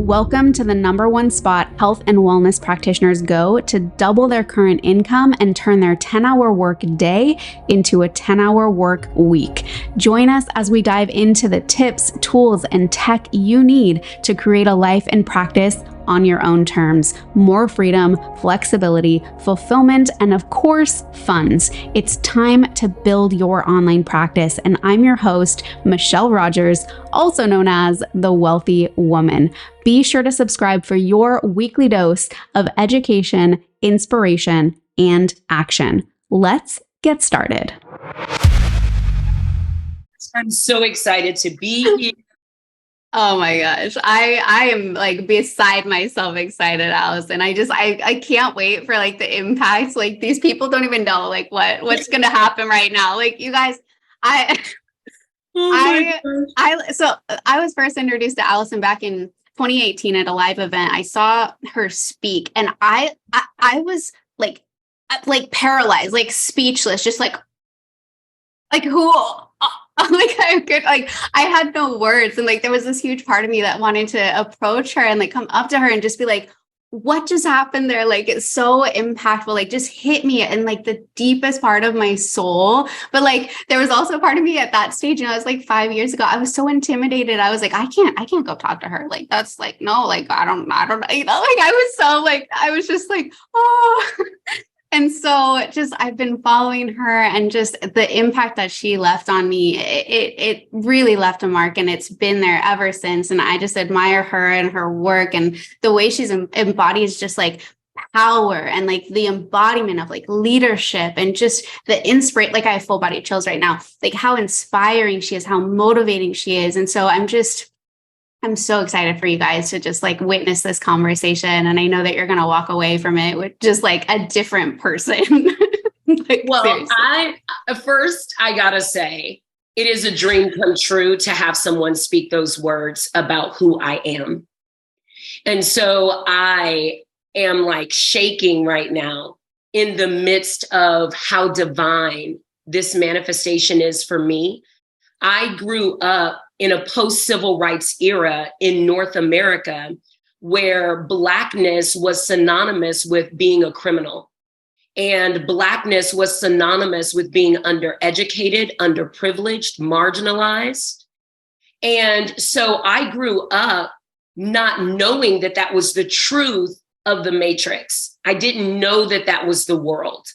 Welcome to the #1 spot health and wellness practitioners go to double their current income and turn their 10-hour work day into a 10-hour work week. Join us as we dive into the tips, tools, and tech you need to create a life and practice on your own terms. More freedom, flexibility, fulfillment, and of course, funds. It's time to build your online practice. And I'm your host, Michelle Rogers, also known as the Wealthy Woman. Be sure to subscribe for your weekly dose of education, inspiration, and action. Let's get started. I'm so excited to be here. Oh my gosh. I am like beside myself excited, Allyson. I can't wait for like the impact. Like these people don't even know like what's going to happen right now. Like you guys, I was first introduced to Allyson back in 2018 at a live event. I saw her speak and I was like paralyzed, like speechless, just like who I had no words. And like, there was this huge part of me that wanted to approach her and like come up to her and just be like, what just happened there? Like, it's so impactful, like just hit me in like the deepest part of my soul. But like, there was also a part of me at that stage, and I was like 5 years ago, I was so intimidated. I was like, I can't go talk to her. Like, that's like, no, like, I don't, you know, like I was just like, oh. And so just I've been following her, and just the impact that she left on me, it really left a mark, and it's been there ever since. And I just admire her and her work, and the way she's embodies just like power and like the embodiment of like leadership and just the inspiration. Like I have full body chills right now, like how inspiring she is, how motivating she is. And so I'm so excited for you guys to just like witness this conversation. And I know that you're going to walk away from it with just like a different person. Like, well, seriously. I gotta say, it is a dream come true to have someone speak those words about who I am. And so I am like shaking right now in the midst of how divine this manifestation is for me. I grew up in a post-civil rights era in North America where Blackness was synonymous with being a criminal. And Blackness was synonymous with being undereducated, underprivileged, marginalized. And so I grew up not knowing that that was the truth of the matrix. I didn't know that that was the world.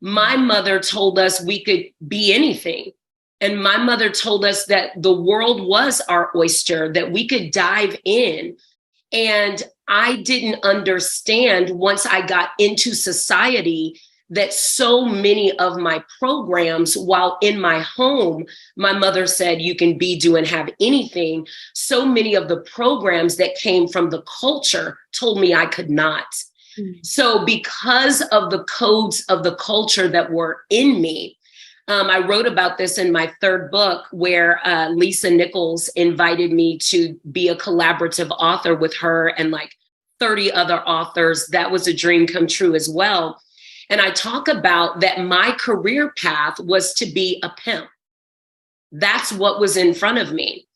My mother told us we could be anything. And my mother told us that the world was our oyster, that we could dive in. And I didn't understand once I got into society that so many of my programs, while in my home, my mother said you can be, do, and have anything. So many of the programs that came from the culture told me I could not. So because of the codes of the culture that were in me, I wrote about this in my third book, where Lisa Nichols invited me to be a collaborative author with her and like 30 other authors. That was a dream come true as well. And I talk about that my career path was to be a pimp. That's what was in front of me.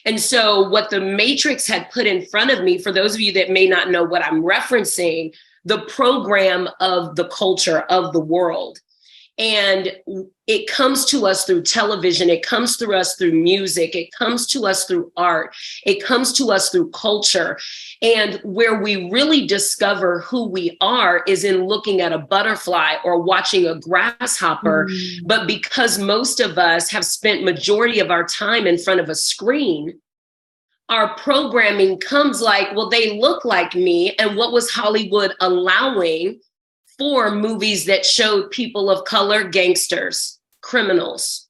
And so what the Matrix had put in front of me, for those of you that may not know what I'm referencing, the program of the culture of the world. And it comes to us through television. It comes through us through music. It comes to us through art. It comes to us through culture. And where we really discover who we are is in looking at a butterfly or watching a grasshopper. But because most of us have spent majority of our time in front of a screen, our programming comes like, well, they look like me. And what was Hollywood allowing for movies that showed people of color, gangsters, criminals?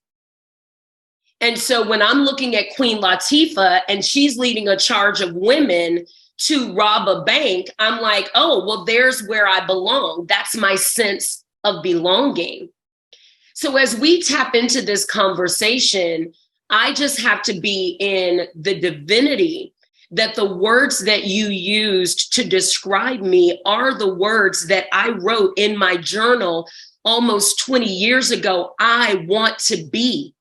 And so when I'm looking at Queen Latifah and she's leading a charge of women to rob a bank, I'm like, oh, well, there's where I belong. That's my sense of belonging. So as we tap into this conversation, I just have to be in the divinity that the words that you used to describe me are the words that I wrote in my journal almost 20 years ago. I want to be.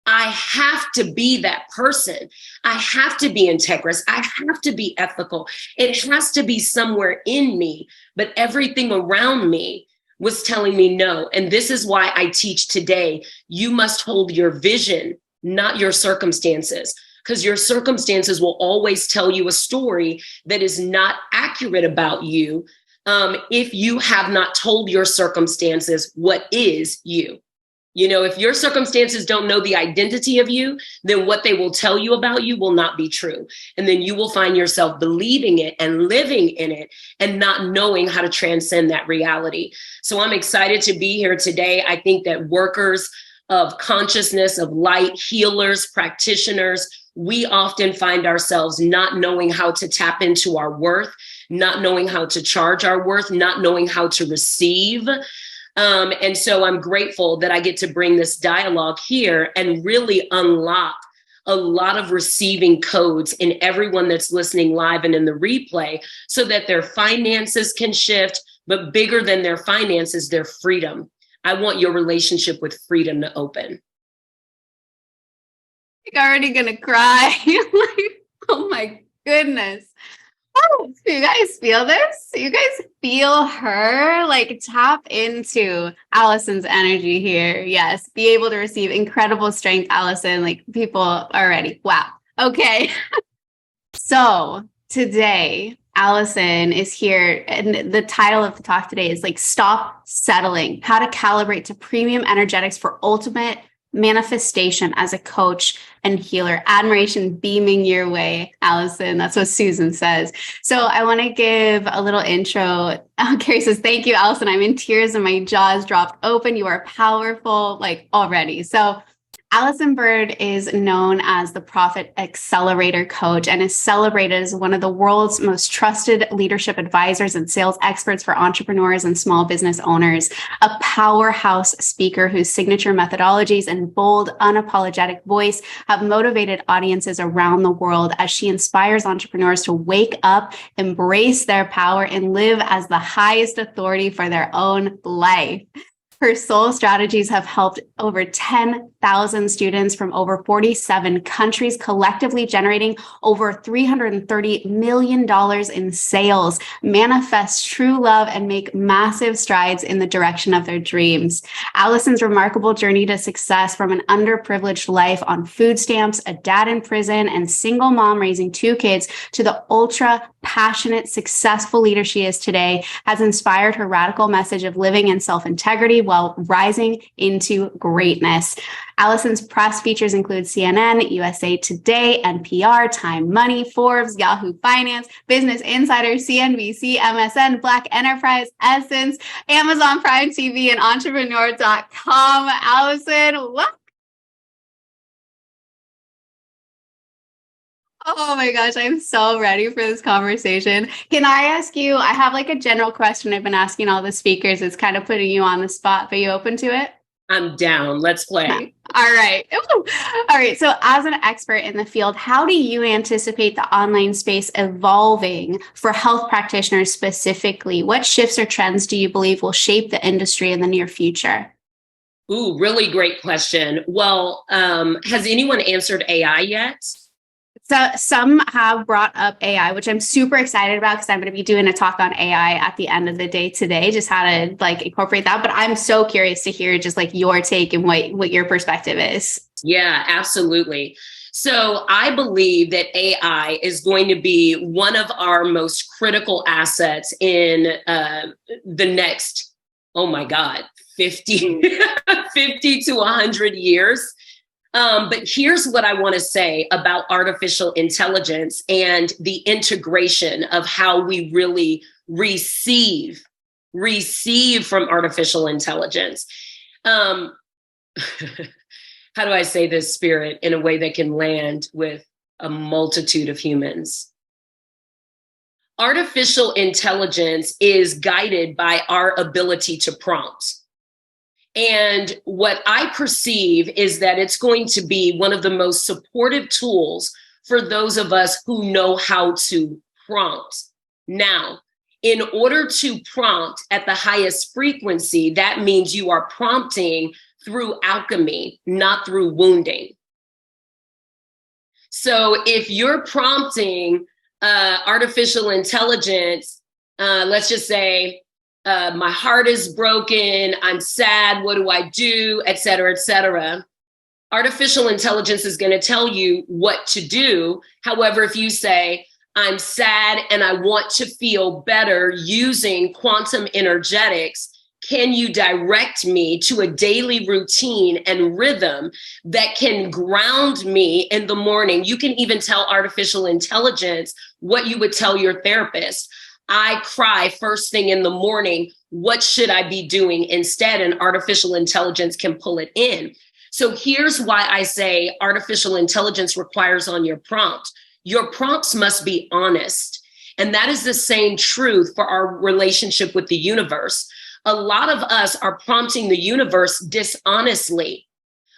I have to be that person. I have to be integrous. I have to be ethical. It has to be somewhere in me, but everything around me was telling me no. And this is why I teach today, you must hold your vision, not your circumstances, because your circumstances will always tell you a story that is not accurate about you if you have not told your circumstances what is you. You know, if your circumstances don't know the identity of you, then what they will tell you about you will not be true. And then you will find yourself believing it and living in it and not knowing how to transcend that reality. So I'm excited to be here today. I think that workers of consciousness, of light, healers, practitioners, we often find ourselves not knowing how to tap into our worth, not knowing how to charge our worth, not knowing how to receive. And so I'm grateful that I get to bring this dialogue here and really unlock a lot of receiving codes in everyone that's listening live and in the replay so that their finances can shift, but bigger than their finances, their freedom. I want your relationship with freedom to open. I'm already gonna cry. Like, oh my goodness. Oh, do you guys feel this? You guys feel her? Like, tap into Allyson's energy here. Yes, be able to receive incredible strength, Allyson. Like, people are ready. Wow. Okay. So today, Allyson is here, and the title of the talk today is like, Stop Settling, How to Calibrate to Premium Energetics for Ultimate Manifestation as a Coach and Healer. Admiration beaming your way, Allyson. That's what Susan says. So I want to give a little intro. Carrie says, thank you, Allyson. I'm in tears and my jaws dropped open. You are powerful, like, already. So Allyson Byrd is known as the Profit Accelerator Coach and is celebrated as one of the world's most trusted leadership advisors and sales experts for entrepreneurs and small business owners, a powerhouse speaker whose signature methodologies and bold, unapologetic voice have motivated audiences around the world as she inspires entrepreneurs to wake up, embrace their power, and live as the highest authority for their own life. Her soul strategies have helped over 10,000 students from over 47 countries, collectively generating over $330 million in sales, manifest true love, and make massive strides in the direction of their dreams. Allyson's remarkable journey to success, from an underprivileged life on food stamps, a dad in prison, and single mom raising 2 kids, to the ultra passionate, successful leader she is today, has inspired her radical message of living in self-integrity while rising into greatness. Allyson's press features include CNN, USA Today, NPR, Time Money, Forbes, Yahoo Finance, Business Insider, CNBC, MSN, Black Enterprise, Essence, Amazon Prime TV, and Entrepreneur.com. Allyson, what? Oh my gosh, I'm so ready for this conversation. Can I ask you, I have like a general question I've been asking all the speakers. It's kind of putting you on the spot. Are you open to it? I'm down. Let's play. All right. Ooh. All right. So as an expert in the field, how do you anticipate the online space evolving for health practitioners specifically? What shifts or trends do you believe will shape the industry in the near future? Ooh, really great question. Well, has anyone answered AI yet? So some have brought up AI, which I'm super excited about because I'm going to be doing a talk on AI at the end of the day today, just how to like incorporate that. But I'm so curious to hear just like your take and what your perspective is. Yeah, absolutely. So I believe that AI is going to be one of our most critical assets in the next, oh my God, 50 to 100 years. But here's what I want to say about artificial intelligence and the integration of how we really receive from artificial intelligence. How do I say this, Spirit, in a way that can land with a multitude of humans? Artificial intelligence is guided by our ability to prompt. And what I perceive is that it's going to be one of the most supportive tools for those of us who know how to prompt. Now, in order to prompt at the highest frequency, that means you are prompting through alchemy, not through wounding. So if you're prompting artificial intelligence, let's just say, my heart is broken, I'm sad, what do I do, et cetera, et cetera. Artificial intelligence is going to tell you what to do. However, if you say, I'm sad and I want to feel better using quantum energetics, can you direct me to a daily routine and rhythm that can ground me in the morning? You can even tell artificial intelligence what you would tell your therapist. I cry first thing in the morning. What should I be doing instead? And artificial intelligence can pull it in. So here's why I say artificial intelligence requires on your prompt. Your prompts must be honest. And that is the same truth for our relationship with the universe. A lot of us are prompting the universe dishonestly.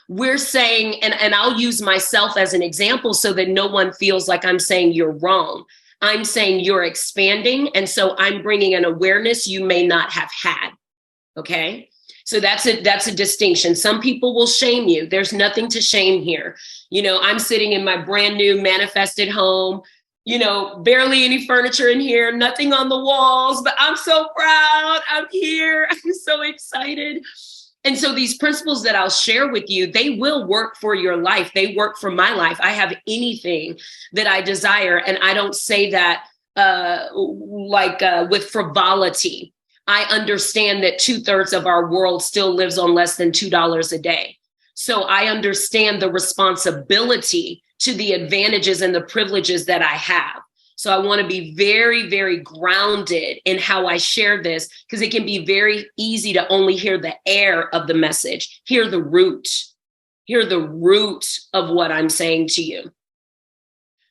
We're saying, and I'll use myself as an example so that no one feels like I'm saying you're wrong. I'm saying you're expanding. And so I'm bringing an awareness you may not have had. Okay. So that's a distinction. Some people will shame you. There's nothing to shame here. You know, I'm sitting in my brand new manifested home, you know, barely any furniture in here, nothing on the walls, but I'm so proud. I'm here. I'm so excited. And so these principles that I'll share with you, they will work for your life. They work for my life. I have anything that I desire. And I don't say that with frivolity. I understand that 2/3 of our world still lives on less than $2 a day. So I understand the responsibility to the advantages and the privileges that I have. So I want to be very, very grounded in how I share this, because it can be very easy to only hear the air of the message, hear the root of what I'm saying to you.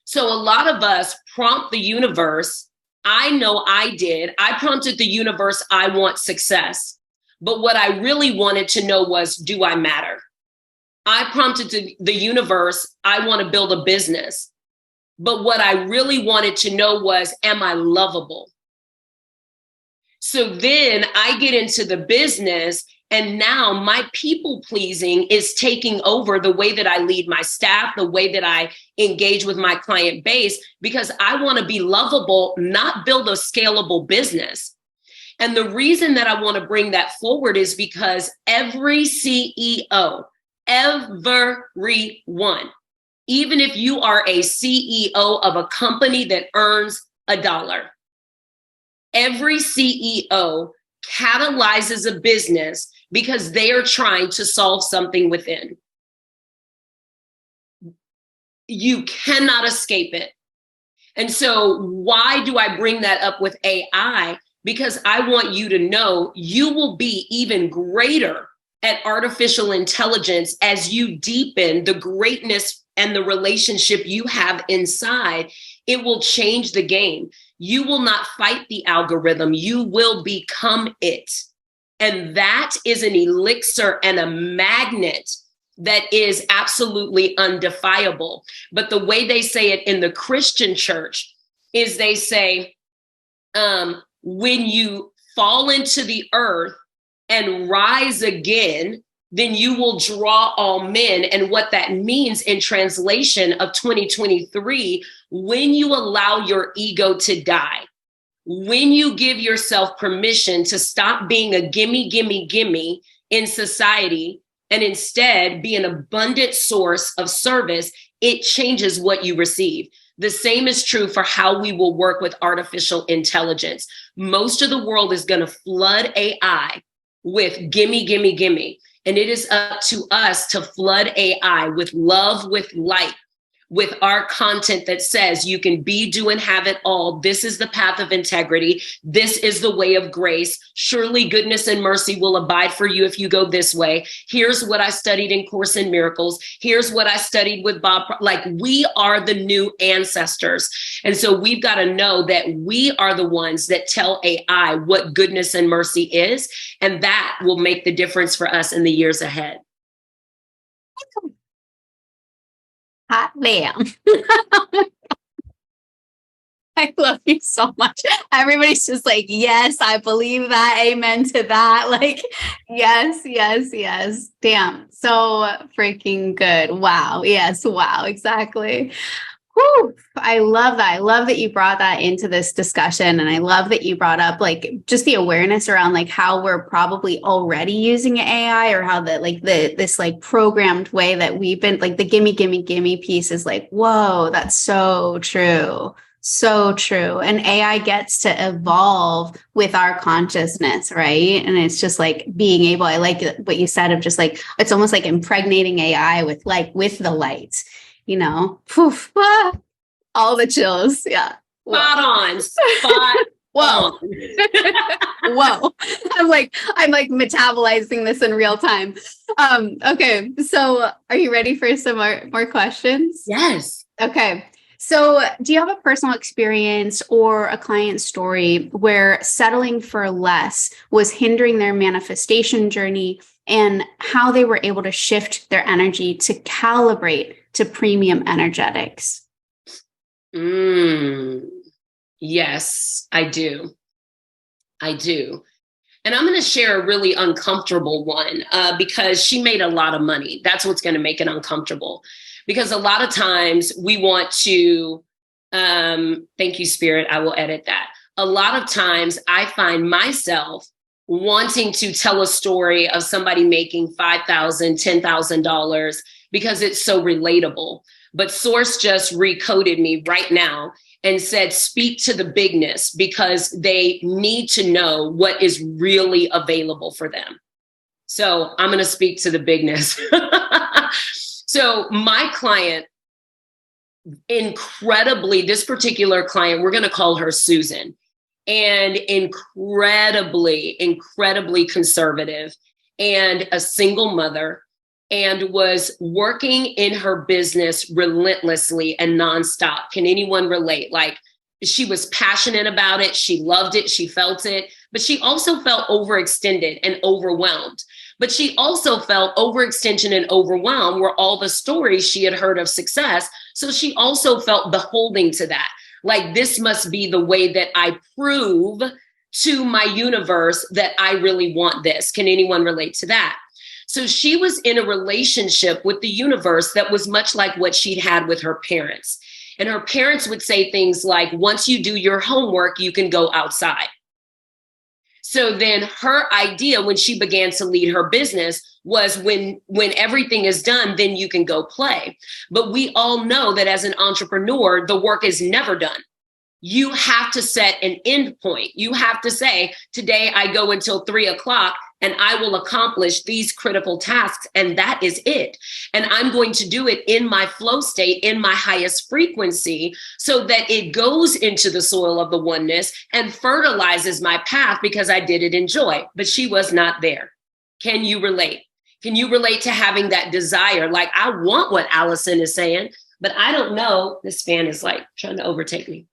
So a lot of us prompt the universe. I know I did. I prompted the universe, I want success. But what I really wanted to know was, do I matter? I prompted to the universe, I want to build a business. But what I really wanted to know was, am I lovable? So then I get into the business, and now my people pleasing is taking over the way that I lead my staff, the way that I engage with my client base, because I want to be lovable, not build a scalable business. And the reason that I want to bring that forward is because every CEO, everyone, even if you are a CEO of a company that earns $1, every CEO catalyzes a business because they are trying to solve something within. You cannot escape it. And so why do I bring that up with AI? Because I want you to know you will be even greater at artificial intelligence as you deepen the greatness and the relationship you have inside. It will change the game. You will not fight the algorithm. You will become it. And that is an elixir and a magnet that is absolutely undefiable. But the way they say it in the Christian church is they say, when you fall into the earth and rise again, then you will draw all men. And what that means in translation of 2023, when you allow your ego to die, when you give yourself permission to stop being a gimme, gimme, gimme in society, and instead be an abundant source of service, it changes what you receive. The same is true for how we will work with artificial intelligence. Most of the world is going to flood AI with gimme, gimme, gimme. And it is up to us to flood AI with love, with light, with our content that says you can be, do, and have it all. This is the path of integrity. This is the way of grace. Surely goodness and mercy will abide for you if you go this way. Here's what I studied in Course in Miracles. Here's what I studied with Bob. Like, we are the new ancestors. And so we've got to know that we are the ones that tell AI what goodness and mercy is. And that will make the difference for us in the years ahead. Hot damn. I love you so much. Everybody's just like, yes, I believe that. Amen to that. Like, yes, yes, yes. Damn. So freaking good. Wow. Yes. Wow. Exactly. Whew, I love that. I love that you brought that into this discussion. And I love that you brought up like just the awareness around like how we're probably already using AI, or how this like programmed way that we've been like the gimme, gimme, gimme piece is like, whoa, that's so true. So true. And AI gets to evolve with our consciousness, right? And it's just like being able, I like what you said of just like, it's almost like impregnating AI with the light. Poof, all the chills. Yeah. Spot on. Spot Whoa. on. Whoa. I'm like metabolizing this in real time. Okay. So are you ready for some more questions? Yes. Okay. So do you have a personal experience or a client story where settling for less was hindering their manifestation journey, and how they were able to shift their energy to calibrate to premium energetics? Yes, I do. And I'm going to share a really uncomfortable one because she made a lot of money. That's what's going to make it uncomfortable. Because a lot of times we want to, thank you, Spirit, I will edit that. A lot of times I find myself wanting to tell a story of somebody making $5,000, $10,000 because it's so relatable. But Source just recoded me right now and said, speak to the bigness, because they need to know what is really available for them. So I'm going to speak to the bigness. So my client, this particular client, we're going to call her Susan, and incredibly conservative, and a single mother, and was working in her business relentlessly and nonstop. Can anyone relate? Like, she was passionate about it. She loved it. She felt it, but she also felt overextended and overwhelmed. But she also felt overextension and overwhelmed were all the stories she had heard of success. So she also felt beholding to that. Like, this must be the way that I prove to my universe that I really want this. Can anyone relate to that? So she was in a relationship with the universe that was much like what she'd had with her parents. And her parents would say things like, once you do your homework, you can go outside. So then her idea when she began to lead her business was when everything is done, then you can go play. But we all know that as an entrepreneur, the work is never done. You have to set an end point. You have to say, today I go until 3:00 and I will accomplish these critical tasks. And that is it. And I'm going to do it in my flow state, in my highest frequency, so that it goes into the soil of the oneness and fertilizes my path, because I did it in joy. But she was not there. Can you relate? Can you relate to having that desire? Like, I want what Allyson is saying, but I don't know. This fan is like trying to overtake me.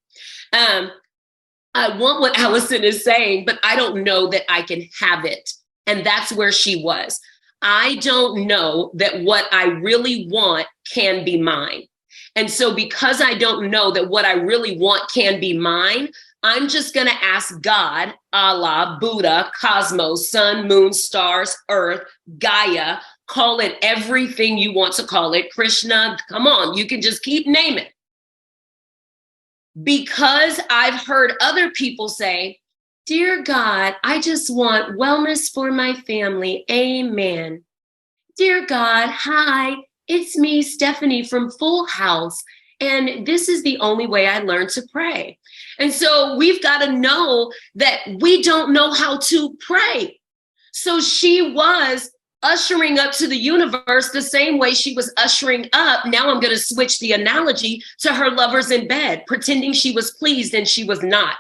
I want what Allyson is saying, but I don't know that I can have it. And that's where she was. I don't know that what I really want can be mine. And so because I don't know that what I really want can be mine, I'm just going to ask God, Allah, Buddha, cosmos, sun, moon, stars, earth, Gaia, call it everything you want to call it, Krishna, come on, you can just keep naming. Because I've heard other people say, dear God, I just want wellness for my family. Amen. Dear God, hi, it's me, Stephanie from Full House. And this is the only way I learned to pray. And so we've got to know that we don't know how to pray. So she was ushering up to the universe the same way she was ushering up. Now I'm going to switch the analogy to her lovers in bed, pretending she was pleased and she was not.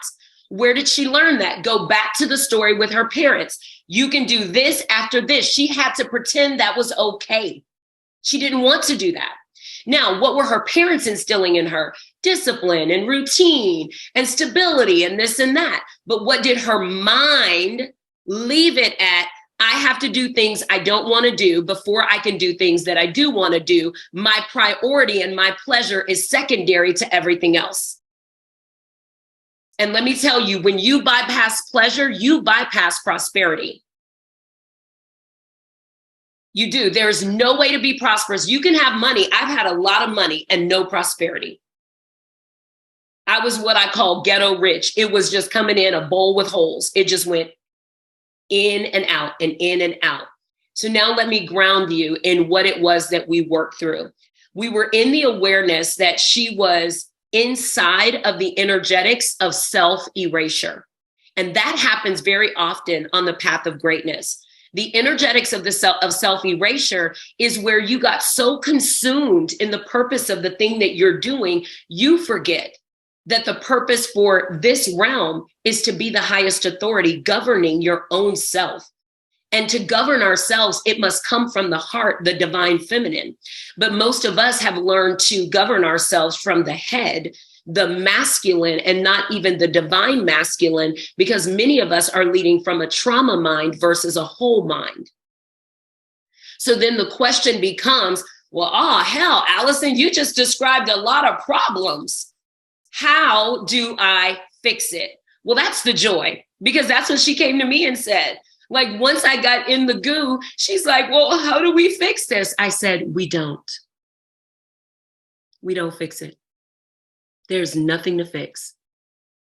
Where did she learn that? Go back to the story with her parents. You can do this after this. She had to pretend that was okay. She didn't want to do that. Now, what were her parents instilling in her? Discipline and routine and stability and this and that. But what did her mind leave it at? I have to do things I don't want to do before I can do things that I do want to do. My priority and my pleasure is secondary to everything else. And let me tell you, when you bypass pleasure, you bypass prosperity. You do. There's no way to be prosperous. You can have money. I've had a lot of money and no prosperity. I was what I call ghetto rich. It was just coming in a bowl with holes. It just went in and out and in and out. So now let me ground you in what it was that we worked through. We were in the awareness that she was inside of the energetics of self-erasure. And that happens very often on the path of greatness. The energetics of self-erasure is where you got so consumed in the purpose of the thing that you're doing, you forget that the purpose for this realm is to be the highest authority governing your own self. And to govern ourselves, it must come from the heart, the divine feminine. But most of us have learned to govern ourselves from the head, the masculine, and not even the divine masculine, because many of us are leading from a trauma mind versus a whole mind. So then the question becomes, well, oh, hell, Allyson, you just described a lot of problems. How do I fix it? Well, that's the joy, because that's what she came to me and said. Like, once I got in the goo, she's like, well, how do we fix this? I said, we don't. We don't fix it. There's nothing to fix.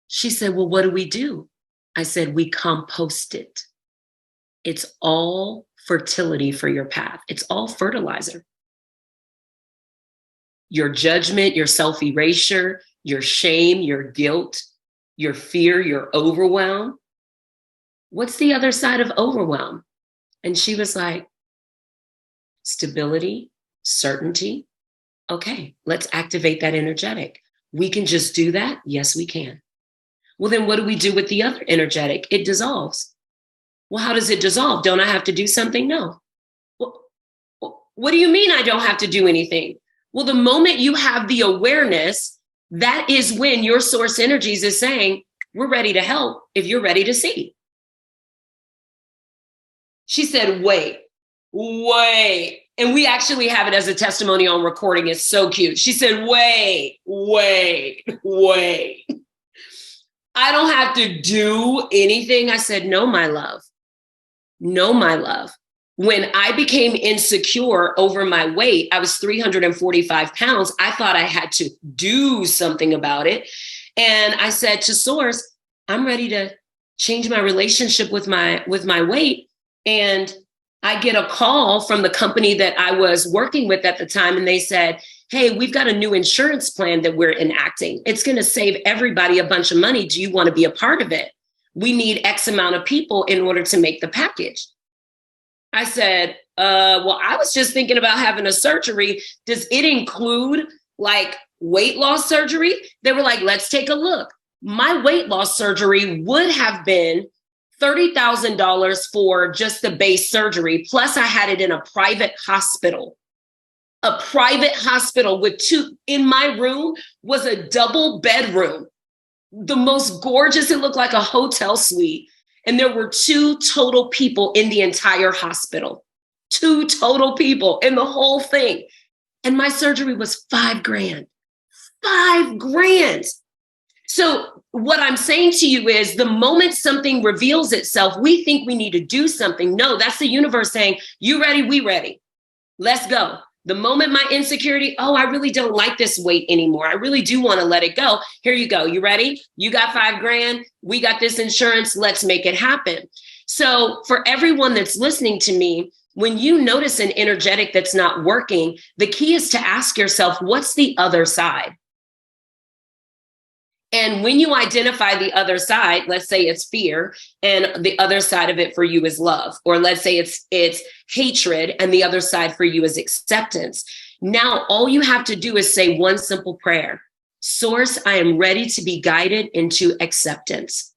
She said, well, what do we do? I said, we compost it. It's all fertility for your path. It's all fertilizer. Your judgment, your self-erasure, your shame, your guilt, your fear, your overwhelm. What's the other side of overwhelm? And she was like, stability, certainty. Okay, let's activate that energetic. We can just do that? Yes, we can. Well, then what do we do with the other energetic? It dissolves. Well, how does it dissolve? Don't I have to do something? No. Well, what do you mean I don't have to do anything? Well, the moment you have the awareness, that is when your source energies is saying, we're ready to help if you're ready to see. She said, wait. And we actually have it as a testimony on recording. It's so cute. She said, wait. I don't have to do anything. I said, no, my love. No, my love. When I became insecure over my weight, I was 345 pounds. I thought I had to do something about it. And I said to Source, I'm ready to change my relationship with my weight. And I get a call from the company that I was working with at the time. And they said, hey, we've got a new insurance plan that we're enacting. It's going to save everybody a bunch of money. Do you want to be a part of it? We need X amount of people in order to make the package. I said, well, I was just thinking about having a surgery. Does it include like weight loss surgery? They were like, let's take a look. My weight loss surgery would have been $30,000 for just the base surgery. Plus I had it in a private hospital. A private hospital with in my room was a double bedroom. The most gorgeous, it looked like a hotel suite. And there were 2 total people in the entire hospital. 2 total people in the whole thing. And my surgery was $5,000. $5,000. So what I'm saying to you is the moment something reveals itself, we think we need to do something. No, that's the universe saying, you ready? We ready. Let's go. The moment my insecurity, oh, I really don't like this weight anymore. I really do want to let it go. Here you go. You ready? You got $5,000. We got this insurance. Let's make it happen. So for everyone that's listening to me, when you notice an energetic that's not working, the key is to ask yourself, what's the other side? And when you identify the other side, let's say it's fear, and the other side of it for you is love, or let's say it's hatred, and the other side for you is acceptance. Now, all you have to do is say one simple prayer. Source, I am ready to be guided into acceptance.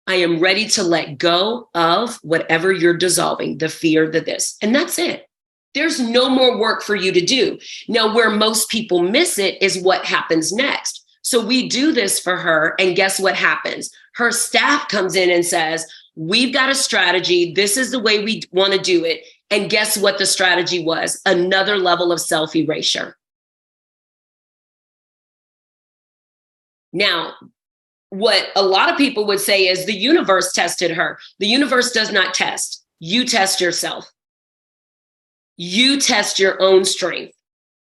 I am ready to let go of whatever you're dissolving, the fear, the this, and that's it. There's no more work for you to do. Now, where most people miss it is what happens next. So we do this for her, and guess what happens? Her staff comes in and says, we've got a strategy. This is the way we want to do it. And guess what the strategy was? Another level of self-erasure. Now, what a lot of people would say is the universe tested her. The universe does not test. You test yourself. You test your own strength.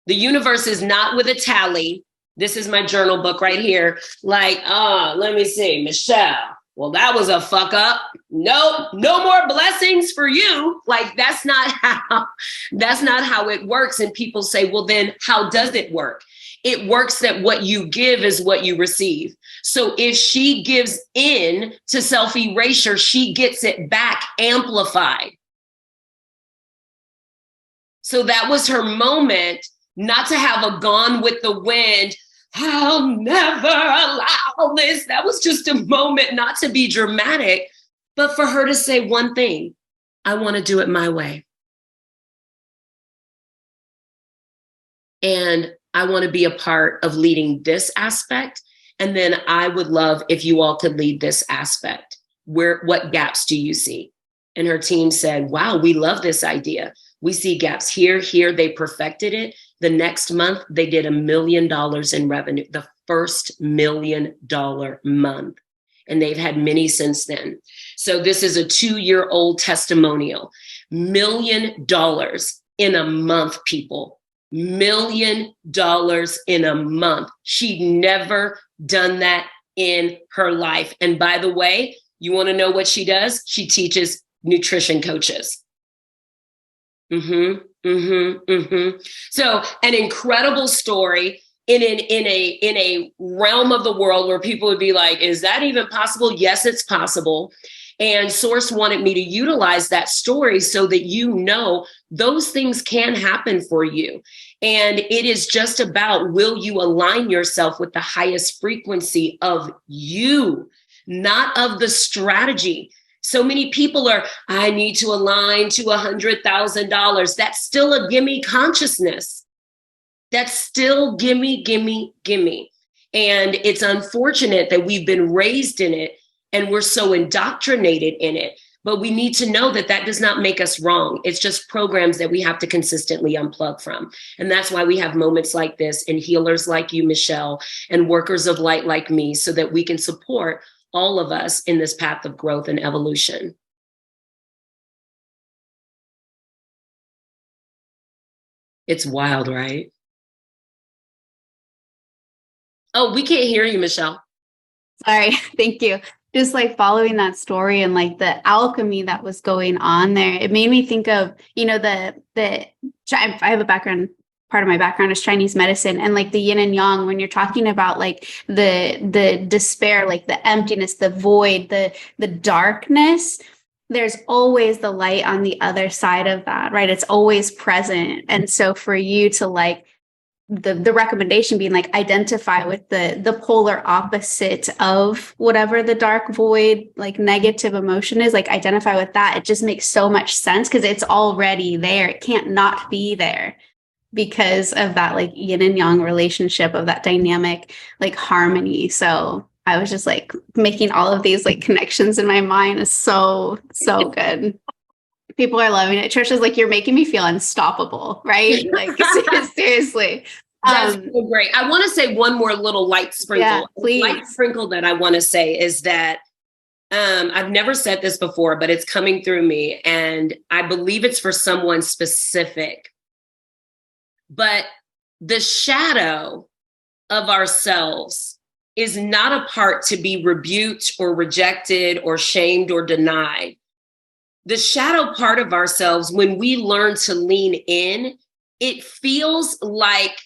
The universe is not with a tally. This is my journal book right here. Like, let me see, Michelle. Well, that was a fuck up. No more blessings for you. Like, that's not how it works. And people say, well, then how does it work? It works that what you give is what you receive. So if she gives in to self-erasure, she gets it back amplified. So that was her moment, not to have a Gone with the Wind, I'll never allow this. That was just a moment, not to be dramatic, but for her to say one thing: I want to do it my way. And I want to be a part of leading this aspect. And then I would love if you all could lead this aspect. What gaps do you see? And her team said, wow, we love this idea. We see gaps here. They perfected it. The next month, they did $1 million in revenue, the first $1 million month. And they've had many since then. So this is a 2-year-old testimonial. $1 million in a month, people. $1 million in a month. She'd never done that in her life. And by the way, you want to know what she does? She teaches nutrition coaches. So an incredible story in a realm of the world where people would be like, is that even possible? Yes, it's possible. And Source wanted me to utilize that story so that you know those things can happen for you. And it is just about, will you align yourself with the highest frequency of you, not of the strategy. So many people are, I need to align to $100,000. That's still a gimme consciousness. That's still gimme. And it's unfortunate that we've been raised in it and we're so indoctrinated in it. But we need to know that that does not make us wrong. It's just programs that we have to consistently unplug from. And that's why we have moments like this and healers like you, Michelle, and workers of light like me, so that we can support all of us in this path of growth and evolution. It's wild, right? Oh, we can't hear you, Michelle. Sorry. Thank you. Just like following that story and like the alchemy that was going on there, it made me think of, I have a background. Part of my background is Chinese medicine, and like the yin and yang, when you're talking about like the despair, like the emptiness, the void, the darkness, there's always the light on the other side of that, right? It's always present. And so for you to like, the recommendation being like, identify with the polar opposite of whatever the dark void, like negative emotion is, like identify with that. It just makes so much sense because it's already there. It can't not be there, because of that like yin and yang relationship, of that dynamic like harmony. So I was just like making all of these like connections in my mind. Is so good. People are loving it. Trisha's like, you're making me feel unstoppable, right? Like seriously. That's so great. I want to say one more little light sprinkle. Yeah, please. Light sprinkle that I want to say is that I've never said this before, but it's coming through me, and I believe it's for someone specific. But the shadow of ourselves is not a part to be rebuked or rejected or shamed or denied. The shadow part of ourselves, when we learn to lean in, it feels like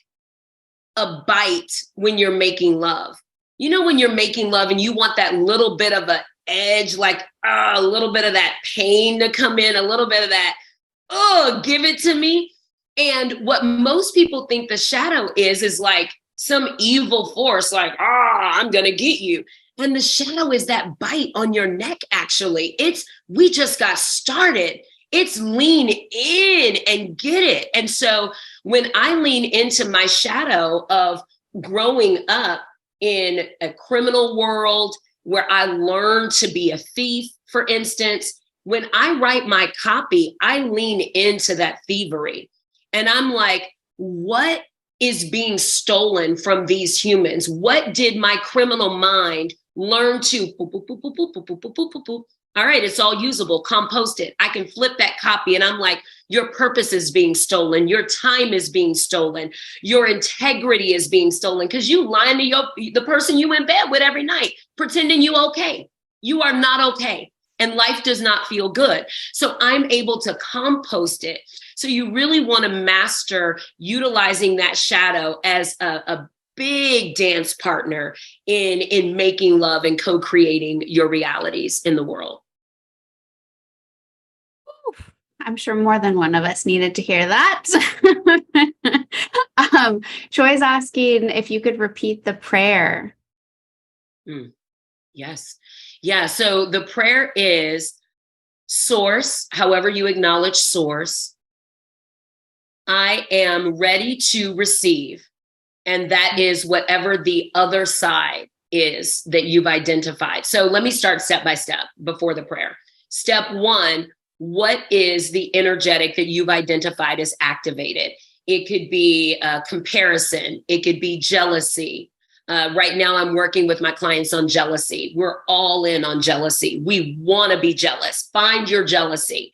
a bite when you're making love. You know, when you're making love and you want that little bit of an edge, like a little bit of that pain to come in, a little bit of that, give it to me. And what most people think the shadow is like some evil force, like, I'm going to get you. And the shadow is that bite on your neck, actually. We just got started. It's lean in and get it. And so when I lean into my shadow of growing up in a criminal world where I learned to be a thief, for instance, when I write my copy, I lean into that thievery. And I'm like, what is being stolen from these humans? What did my criminal mind Learn to boop, boop, boop, boop, boop, boop, boop, boop, boop, boop, boop. All right, it's all usable, compost it. I can flip that copy and I'm like, your purpose is being stolen. Your time is being stolen. Your integrity is being stolen because you lying to the person you in bed with every night, pretending you okay. You are not okay. And life does not feel good. So I'm able to compost it. So you really want to master utilizing that shadow as a big dance partner in making love and co-creating your realities in the world. I'm sure more than one of us needed to hear that. Joy's asking if you could repeat the prayer. Yes. Yeah. So the prayer is source, however you acknowledge source. I am ready to receive. And that is whatever the other side is that you've identified. So let me start step by step before the prayer. Step one, what is the energetic that you've identified as activated? It could be comparison. It could be jealousy. Right now, I'm working with my clients on jealousy. We're all in on jealousy. We want to be jealous. Find your jealousy.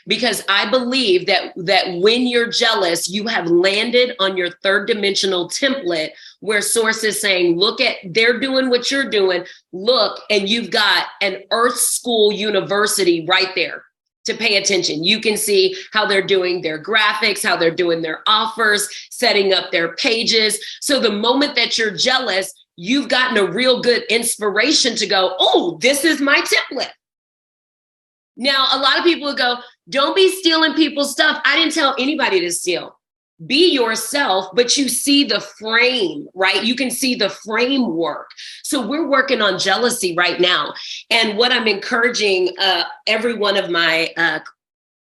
Because I believe that when you're jealous, you have landed on your third dimensional template where source is saying, look at, they're doing what you're doing. Look, and you've got an Earth School University right there to pay attention. You can see how they're doing their graphics, how they're doing their offers, setting up their pages. So the moment that you're jealous, you've gotten a real good inspiration to go, oh, this is my template. Now, a lot of people would go, don't be stealing people's stuff. I didn't tell anybody to steal. Be yourself, but you see the frame, right? You can see the framework. So we're working on jealousy right now. And what I'm encouraging every one of my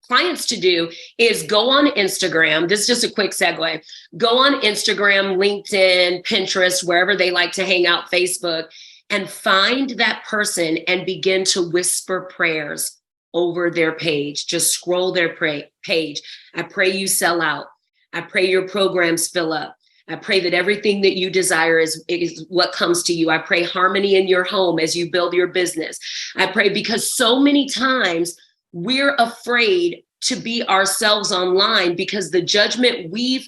clients to do is go on Instagram. This is just a quick segue. Go on Instagram, LinkedIn, Pinterest, wherever they like to hang out, Facebook, and find that person and begin to whisper prayers over their page. Just scroll their page. I pray you sell out. I pray your programs fill up. I pray that everything that you desire is what comes to you. I pray harmony in your home as you build your business. I pray because so many times we're afraid to be ourselves online because the judgment we've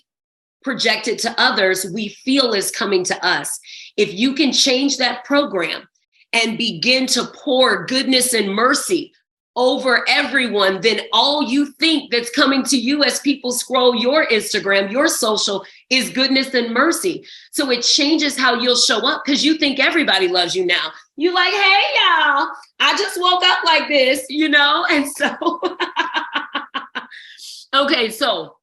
projected to others, we feel is coming to us. If you can change that program and begin to pour goodness and mercy over everyone, then all you think that's coming to you as people scroll your Instagram, your social, is goodness and mercy. So it changes how you'll show up because you think everybody loves you now. You like, hey, y'all, I just woke up like this, you know? And so, okay, so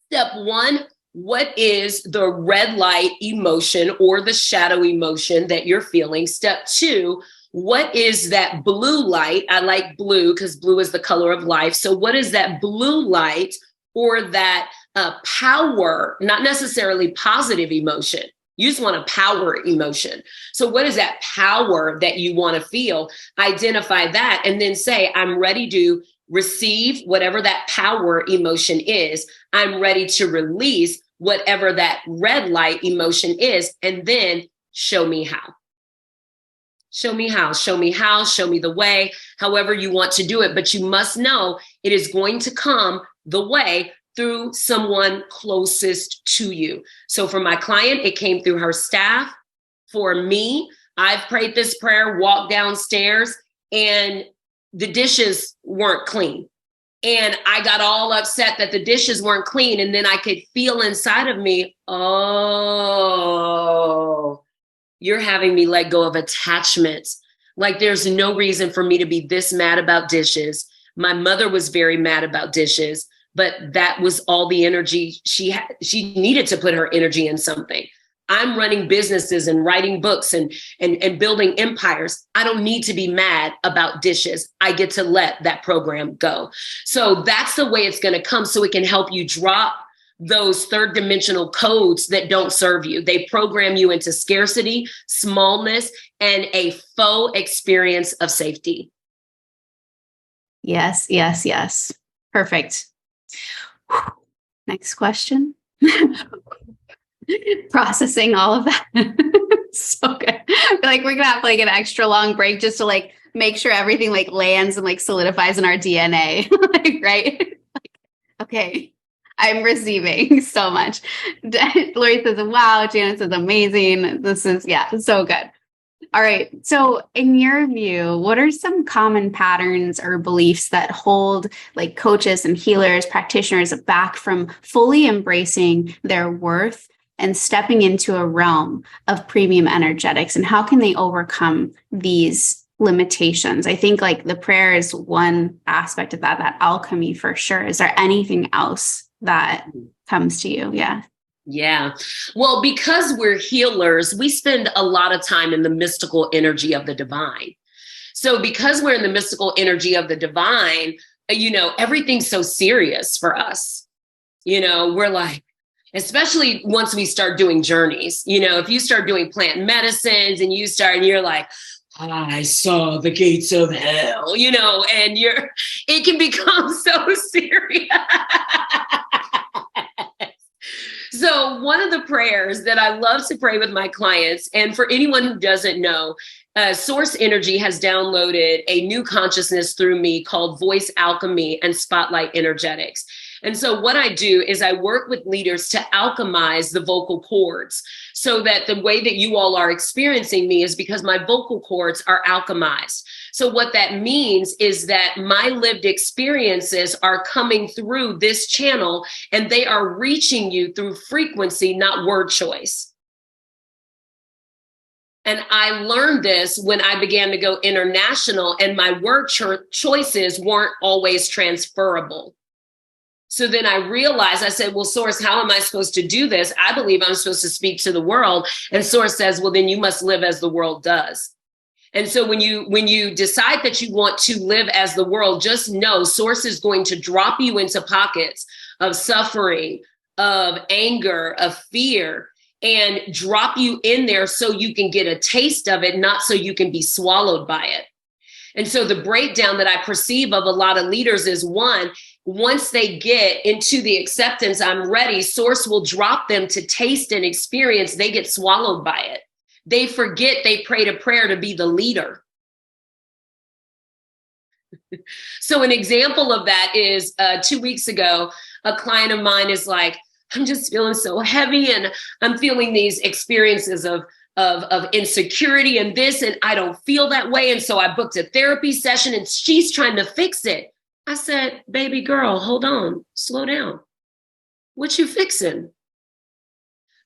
step one, what is the red light emotion or the shadow emotion that you're feeling? Step two, what is that blue light? I like blue because blue is the color of life. So what is that blue light or that power, not necessarily positive emotion? You just want a power emotion. So what is that power that you want to feel? Identify that and then say, I'm ready to receive whatever that power emotion is. I'm ready to release whatever that red light emotion is. And then show me how. Show me how, show me how, show me the way, however you want to do it. But you must know it is going to come the way through someone closest to you. So for my client, it came through her staff. For me, I've prayed this prayer, walked downstairs, and the dishes weren't clean. And I got all upset that the dishes weren't clean. And then I could feel inside of me, oh, you're having me let go of attachments. Like there's no reason for me to be this mad about dishes. My mother was very mad about dishes, but that was all the energy she had. She needed to put her energy in something. I'm running businesses and writing books and building empires. I don't need to be mad about dishes. I get to let that program go. So that's the way it's going to come. So it can help you drop those third dimensional codes that don't serve you. They program you into scarcity, smallness, and a faux experience of safety. Yes, yes, yes. Perfect. Next question. Processing all of that. So good. I feel like we're gonna have like an extra long break just to like make sure everything like lands and like solidifies in our DNA. Like, right? Like, okay. I'm receiving so much. Lori says, wow, Janet says amazing. This is so good. All right. So in your view, what are some common patterns or beliefs that hold like coaches and healers, practitioners back from fully embracing their worth and stepping into a realm of premium energetics? And how can they overcome these limitations? I think like the prayer is one aspect of that alchemy for sure. Is there anything else that comes to you? Yeah. Well, because we're healers, we spend a lot of time in the mystical energy of the divine. So because we're in the mystical energy of the divine, everything's so serious for us. We're like, especially once we start doing journeys, if you start doing plant medicines and you're like, I saw the gates of hell, and it can become so serious. So one of the prayers that I love to pray with my clients, and for anyone who doesn't know, Source Energy has downloaded a new consciousness through me called Voice Alchemy and Spotlight Energetics. And so what I do is I work with leaders to alchemize the vocal cords so that the way that you all are experiencing me is because my vocal cords are alchemized. So what that means is that my lived experiences are coming through this channel and they are reaching you through frequency, not word choice. And I learned this when I began to go international and my word choices weren't always transferable. So then I realized, I said, well, Source, how am I supposed to do this? I believe I'm supposed to speak to the world. And Source says, well, then you must live as the world does. And so when you decide that you want to live as the world, just know Source is going to drop you into pockets of suffering, of anger, of fear, and drop you in there so you can get a taste of it, not so you can be swallowed by it. And so the breakdown that I perceive of a lot of leaders is one, once they get into the acceptance, I'm ready, Source will drop them to taste and experience, they get swallowed by it. They forget they prayed a prayer to be the leader. So an example of that is 2 weeks ago, a client of mine is like, I'm just feeling so heavy and I'm feeling these experiences of insecurity and this, and I don't feel that way. And so I booked a therapy session and she's trying to fix it. I said, baby girl, hold on, slow down. What you fixing?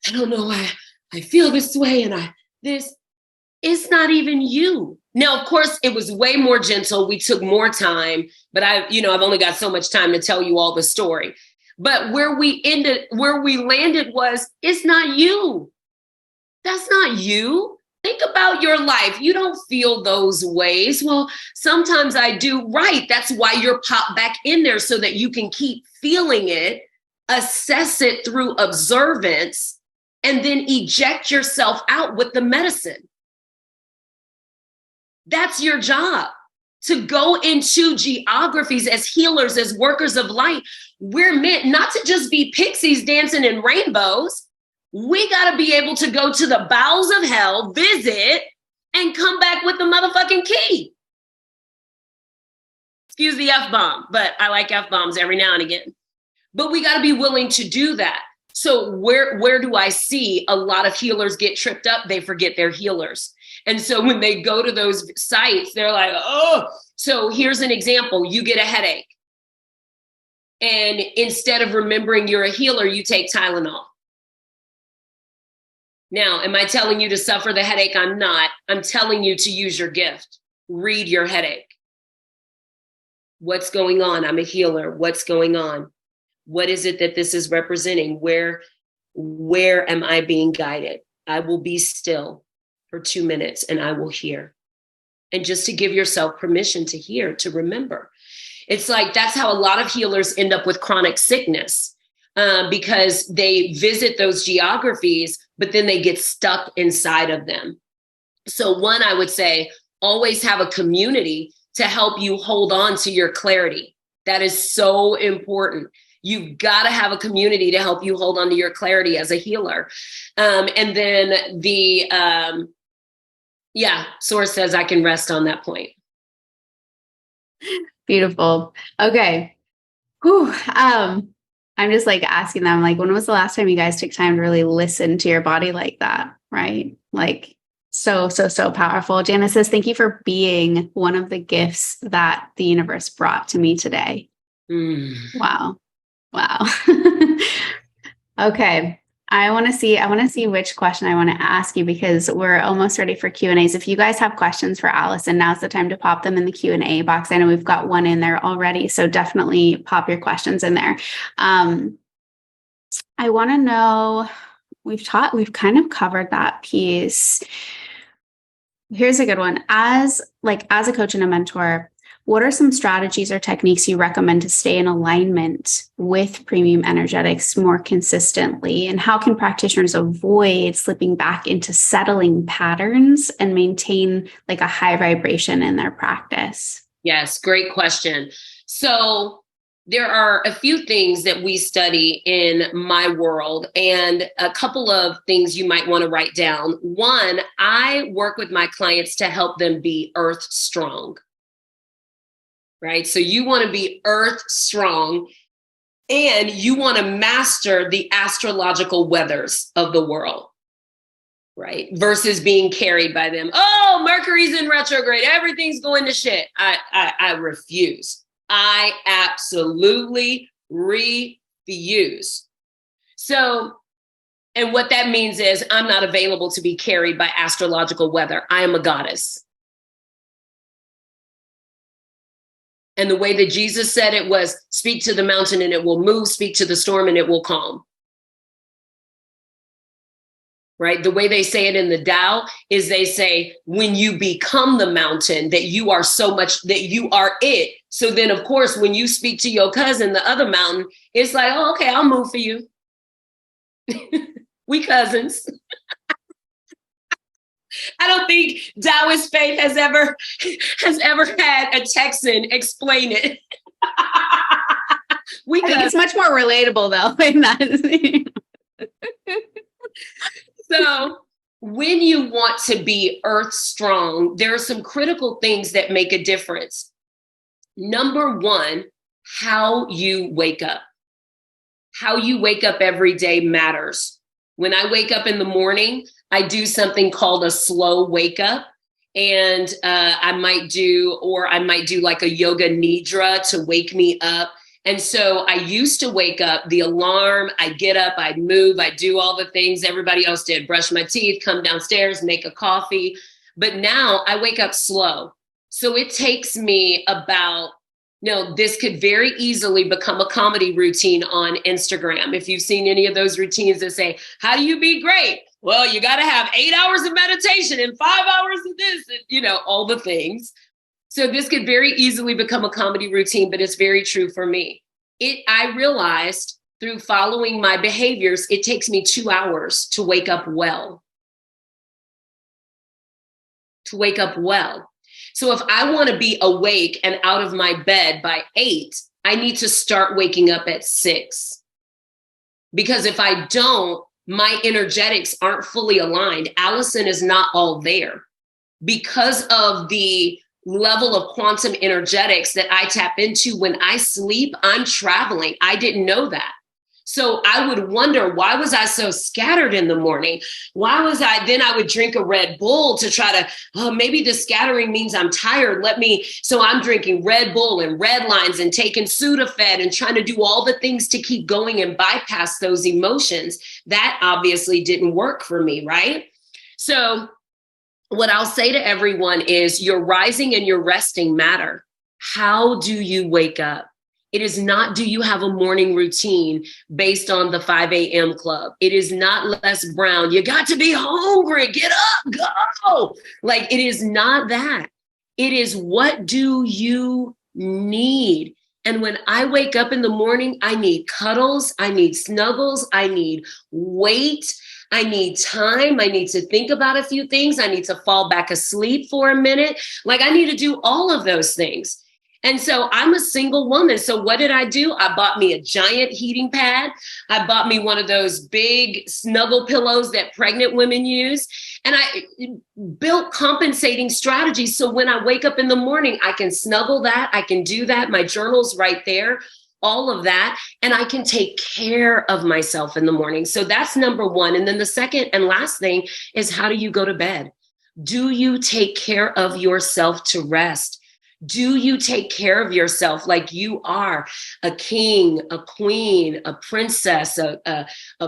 I don't know why I feel this way and it's not even you. Now, of course, it was way more gentle. We took more time, but I've only got so much time to tell you all the story. But where we landed was, it's not you. That's not you. Think about your life. You don't feel those ways. Well, sometimes I do. Right. That's why you're popped back in there so that you can keep feeling it, assess it through observance, and then eject yourself out with the medicine. That's your job. To go into geographies as healers, as workers of light. We're meant not to just be pixies dancing in rainbows. We got to be able to go to the bowels of hell, visit, and come back with the motherfucking key. Excuse the F-bomb, but I like F-bombs every now and again. But we got to be willing to do that. So where do I see a lot of healers get tripped up? They forget they're healers. And so when they go to those sites, they're like, oh, so here's an example. You get a headache. And instead of remembering you're a healer, you take Tylenol. Now, am I telling you to suffer the headache? I'm not. I'm telling you to use your gift. Read your headache. What's going on? I'm a healer. What's going on? What is it that this is representing? Where am I being guided? I will be still for 2 minutes and I will hear. And just to give yourself permission to hear, to remember. It's like, that's how a lot of healers end up with chronic sickness. Because they visit those geographies, but then they get stuck inside of them. So one, I would say, always have a community to help you hold on to your clarity. That is so important. You've got to have a community to help you hold on to your clarity as a healer. And then Yeah. Source says I can rest on that point. Beautiful. Okay. Whew. I'm just like asking them, like, when was the last time you guys took time to really listen to your body like that? Right? Like, so powerful. Janice says, thank you for being one of the gifts that the universe brought to me today. Wow. Okay. I want to see which question I want to ask you, because we're almost ready for Q&As. If you guys have questions for Allyson, now's the time to pop them in the Q&A box. I know we've got one in there already, so definitely pop your questions in there. I want to know, we've kind of covered that piece. Here's a good one. As a coach and a mentor, what are some strategies or techniques you recommend to stay in alignment with premium energetics more consistently? And how can practitioners avoid slipping back into settling patterns and maintain like a high vibration in their practice? Yes, great question. So there are a few things that we study in my world, and a couple of things you might want to write down. One, I work with my clients to help them be earth strong. Right? So you want to be earth strong, and you want to master the astrological weathers of the world, right? Versus being carried by them. Oh, Mercury's in retrograde. Everything's going to shit. I refuse. I absolutely refuse. So, and what that means is I'm not available to be carried by astrological weather. I am a goddess. And the way that Jesus said it was, speak to the mountain and it will move, speak to the storm and it will calm. Right? The way they say it in the Tao is they say, when you become the mountain, that you are so much, that you are it. So then, of course, when you speak to your cousin, the other mountain, it's like, oh, okay, I'll move for you. We cousins. I don't think Taoist faith has ever had a Texan explain it. I think it's much more relatable though in that. So when you want to be earth strong, there are some critical things that make a difference. Number one, how you wake up. How you wake up every day matters. When I wake up in the morning, I do something called a slow wake up. And I might do like a yoga nidra to wake me up. And so I used to wake up, the alarm, I get up, I move, I do all the things everybody else did, brush my teeth, come downstairs, make a coffee. But now I wake up slow. So it takes me about, this could very easily become a comedy routine on Instagram. If you've seen any of those routines that say, how do you be great? Well, you got to have 8 hours of meditation and 5 hours of this, and, all the things. So this could very easily become a comedy routine, but it's very true for me. I realized through following my behaviors, it takes me 2 hours to wake up well. So if I want to be awake and out of my bed by 8, I need to start waking up at 6. Because if I don't, my energetics aren't fully aligned. Allyson is not all there. Because of the level of quantum energetics that I tap into when I sleep, I'm traveling. I didn't know that. So I would wonder, why was I so scattered in the morning? Then I would drink a Red Bull to try to, maybe the scattering means I'm tired. So I'm drinking Red Bull and red lines and taking Sudafed and trying to do all the things to keep going and bypass those emotions. That obviously didn't work for me, right? So what I'll say to everyone is your rising and your resting matter. How do you wake up? It is not, do you have a morning routine based on the 5 a.m. club? It is not Les Brown. You got to be hungry. Get up, go. Like, it is not that. It is, what do you need? And when I wake up in the morning, I need cuddles. I need snuggles. I need weight. I need time. I need to think about a few things. I need to fall back asleep for a minute. Like, I need to do all of those things. And so I'm a single woman. So what did I do? I bought me a giant heating pad. I bought me one of those big snuggle pillows that pregnant women use. And I built compensating strategies. So when I wake up in the morning, I can snuggle that. I can do that. My journal's right there, all of that. And I can take care of myself in the morning. So that's number one. And then the second and last thing is, how do you go to bed? Do you take care of yourself to rest? Do you take care of yourself like you are a king, a queen, a princess, a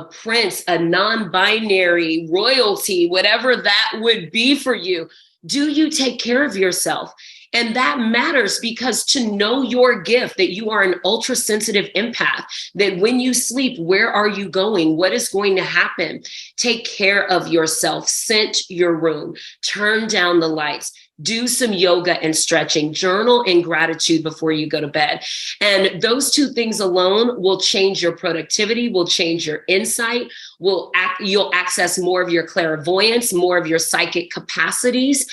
prince, a non-binary, royalty, whatever that would be for you? Do you take care of yourself? And that matters, because to know your gift, that you are an ultra sensitive empath, that when you sleep, where are you going? What is going to happen? Take care of yourself. Scent your room. Turn down the lights. Do some yoga and stretching, journal in gratitude before you go to bed. And those two things alone will change your productivity, will change your insight, you'll access more of your clairvoyance, more of your psychic capacities.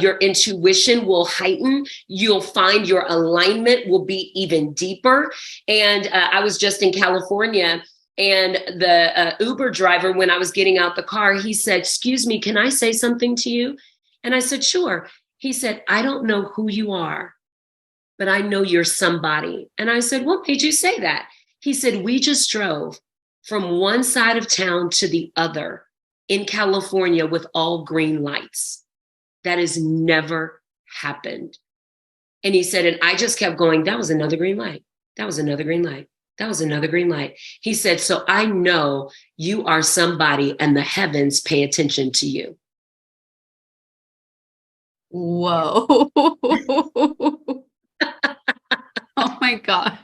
Your intuition will heighten. You'll find your alignment will be even deeper. And I was just in California, and the Uber driver, when I was getting out the car, he said, "Excuse me, can I say something to you?" And I said, "Sure." He said, "I don't know who you are, but I know you're somebody." And I said, "What made you say that?" He said, "We just drove from one side of town to the other in California with all green lights. That has never happened." And he said, and I just kept going, "That was another green light. That was another green light. That was another green light." He said, "So I know you are somebody, and the heavens pay attention to you." Whoa. Oh my God.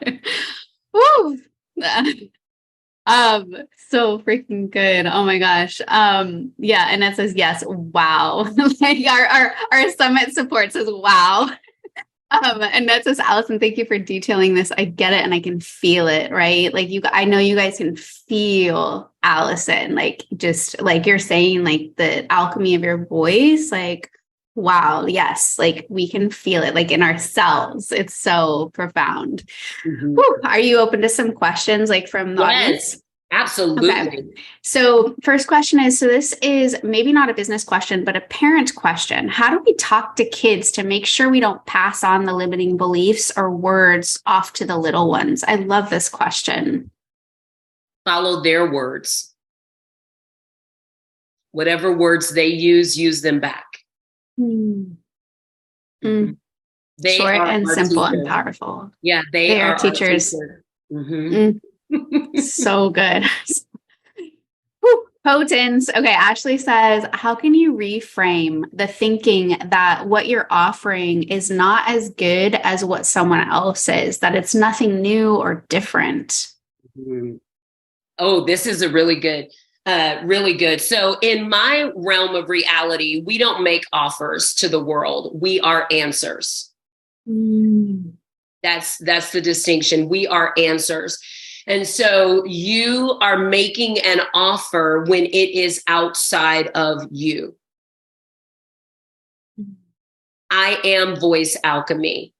Woo. So freaking good. Oh my gosh. Yeah. And it says, yes. Wow. Like our summit support says, wow. And that says, "Allyson, thank you for detailing this. I get it. And I can feel it." Right. Like I know you guys can feel Allyson, like, just like you're saying, like the alchemy of your voice, like, wow. Yes. Like we can feel it, like in ourselves. It's so profound. Mm-hmm. Whew. Are you open to some questions, like from the audience? Absolutely. Okay. So first question is, so this is maybe not a business question, but a parent question. How do we talk to kids to make sure we don't pass on the limiting beliefs or words off to the little ones? I love this question. Follow their words. Whatever words they use them back. Mm-hmm. They Short are and simple teachers. and powerful. Yeah, they are teachers. Mm-hmm. So good. Potent. Okay, Ashley says, how can you reframe the thinking that what you're offering is not as good as what someone else is, that it's nothing new or different? Mm-hmm. Oh, this is a really good. Really good. So in my realm of reality, we don't make offers to the world. We are answers. That's the distinction. We are answers. And so you are making an offer when it is outside of you. I am voice alchemy.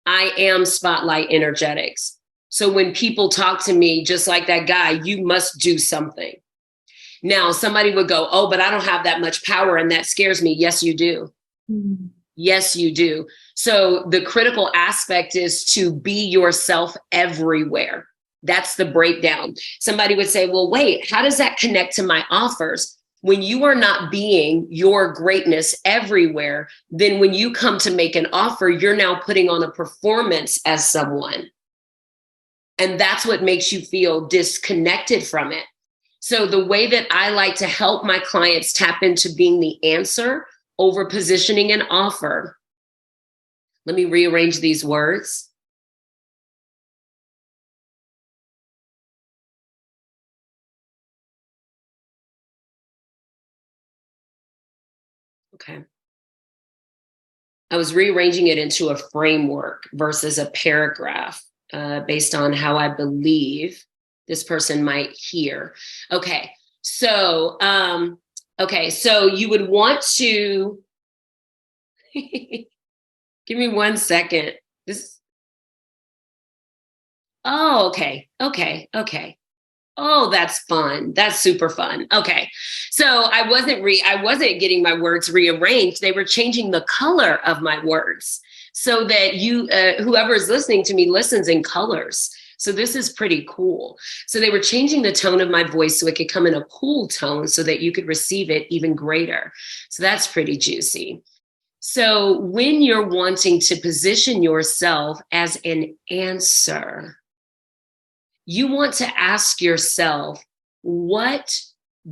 I am spotlight energetics. So when people talk to me, just like that guy, you must do something. Now, somebody would go, "Oh, but I don't have that much power and that scares me." Yes, you do. Yes, you do. So the critical aspect is to be yourself everywhere. That's the breakdown. Somebody would say, "Well, wait, how does that connect to my offers?" When you are not being your greatness everywhere, then when you come to make an offer, you're now putting on a performance as someone. And that's what makes you feel disconnected from it. So the way that I like to help my clients tap into being the answer over positioning an offer. Let me rearrange these words. Okay. I was rearranging it into a framework versus a paragraph based on how I believe this person might hear. Okay. So, so you would want to give me 1 second. This Oh, okay. Okay. Okay. Oh, that's fun. That's super fun. Okay. So I wasn't getting my words rearranged. They were changing the color of my words so that whoever is listening to me listens in colors. So this is pretty cool. So they were changing the tone of my voice so it could come in a cool tone so that you could receive it even greater. So that's pretty juicy. So when you're wanting to position yourself as an answer, you want to ask yourself, what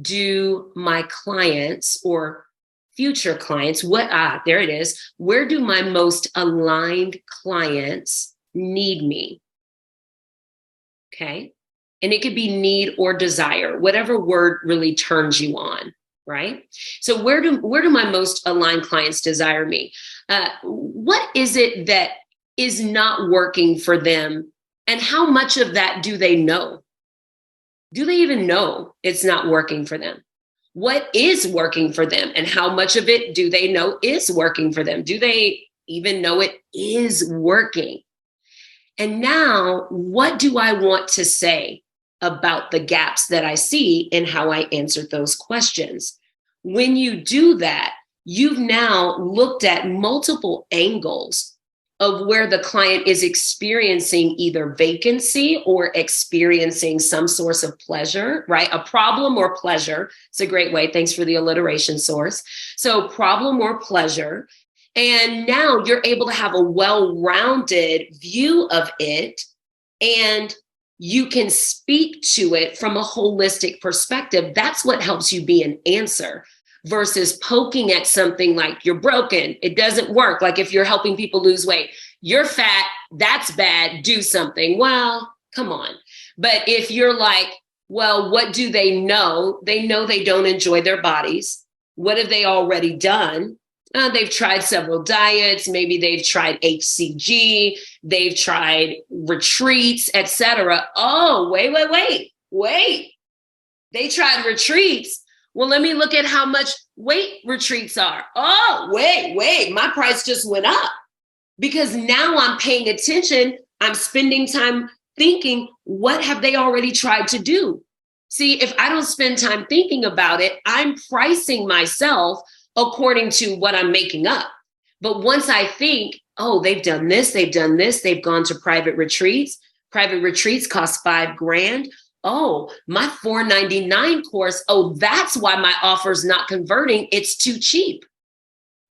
do my clients or future clients, there it is. Where do my most aligned clients need me? Okay. And it could be need or desire, whatever word really turns you on, right? So where do my most aligned clients desire me? What is it that is not working for them? And how much of that do they know? Do they even know it's not working for them? What is working for them? And how much of it do they know is working for them? Do they even know it is working? And now, what do I want to say about the gaps that I see in how I answered those questions? When you do that, you've now looked at multiple angles of where the client is experiencing either vacancy or experiencing some source of pleasure, right? A problem or pleasure. It's a great way. Thanks for the alliteration source. So problem or pleasure. And now you're able to have a well-rounded view of it, and you can speak to it from a holistic perspective. That's what helps you be an answer versus poking at something like you're broken, it doesn't work. Like if you're helping people lose weight, you're fat, that's bad, do something. Well, come on. But if you're like, well, what do they know? They know they don't enjoy their bodies. What have they already done? They've tried several diets. Maybe they've tried HCG. They've tried retreats, etc. Oh, wait. They tried retreats. Well, let me look at how much weight retreats are. Oh, wait, my price just went up because now I'm paying attention. I'm spending time thinking, what have they already tried to do? See, if I don't spend time thinking about it, I'm pricing myself according to what I'm making up. But once I think, oh, they've done this, they've gone to private retreats. Private retreats cost $5,000. Oh, my $499 course. Oh, that's why my offer's not converting. It's too cheap.